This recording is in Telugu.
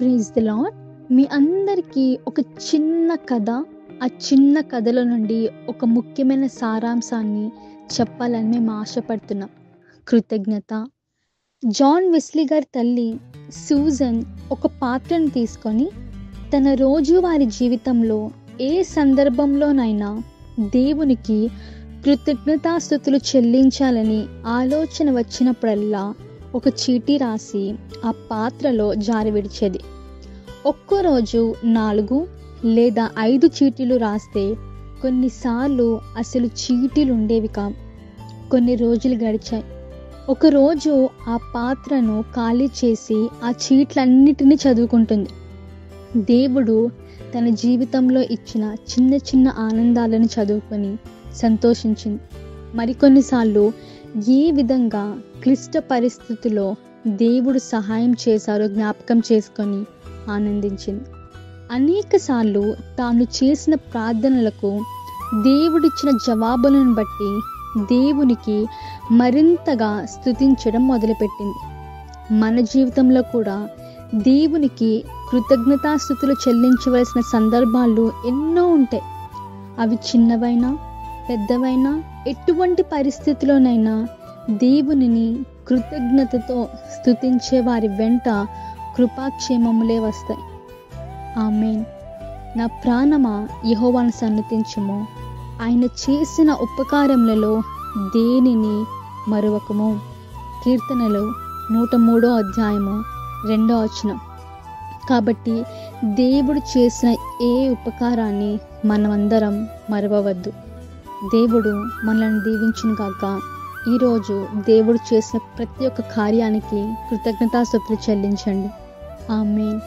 Praise the lord. మీ అందరికీ ఒక చిన్న కథ, ఆ చిన్న కథలో నుండి ఒక ముఖ్యమైన సారాంశాన్ని చెప్పాలని మేము ఆశపడుతున్నాం. కృతజ్ఞత. జాన్ వెస్లీ గారి తల్లి సూజన్ ఒక పాత్రను తీసుకొని తన రోజువారీ జీవితంలో ఏ సందర్భంలోనైనా దేవునికి కృతజ్ఞతాస్తుతులు చెల్లించాలని ఆలోచన వచ్చినప్పుడల్లా ఒక చీటీ రాసి ఆ పాత్రలో జారి విడిచేది. ఒక్కో రోజు 4 లేదా 5 చీటీలు రాస్తే కొన్నిసార్లు అసలు చీటీలు ఉండేవి కావు. కొన్ని రోజులు గడిచాయి. ఒకరోజు ఆ పాత్రను ఖాళీ చేసి ఆ చీట్లన్నిటినీ చదువుకుంటుంది. దేవుడు తన జీవితంలో ఇచ్చిన చిన్న చిన్న ఆనందాలను చదువుకొని సంతోషించింది. మరికొన్నిసార్లు ఏ విధంగా క్లిష్ట పరిస్థితుల్లో దేవుడు సహాయం చేశారో జ్ఞాపకం చేసుకొని ఆనందించింది. అనేక సార్లు తాను చేసిన ప్రార్థనలకు దేవుడిచ్చిన జవాబులను బట్టి దేవునికి మరింతగా స్తుతించడం మొదలుపెట్టింది. మన జీవితంలో కూడా దేవునికి కృతజ్ఞతాస్తుతులు చెల్లించవలసిన సందర్భాలు ఎన్నో ఉంటాయి. అవి చిన్నవైనా పెద్దవైనా ఎటువంటి పరిస్థితిలోనైనా దేవునిని కృతజ్ఞతతో స్తుతించే వారి వెంట కృపాక్షేమములే వస్తాయి. ఆమేన్. నా ప్రాణమా యెహోవాను సన్నతించుము, ఆయన చేసిన ఉపకారములలో దేనిని మరువకము. కీర్తనలు 103వ అధ్యాయము 2వ వచనం. కాబట్టి దేవుడు చేసిన ఏ ఉపకారాన్ని మనమందరం మరవవద్దు. దేవుడు మనల్ని దీవించును గాక. ఈరోజు దేవుడు చేసిన ప్రతి ఒక్క కార్యానికి కృతజ్ఞతాస్తుతులు చెల్లించండి. ఆమేన్.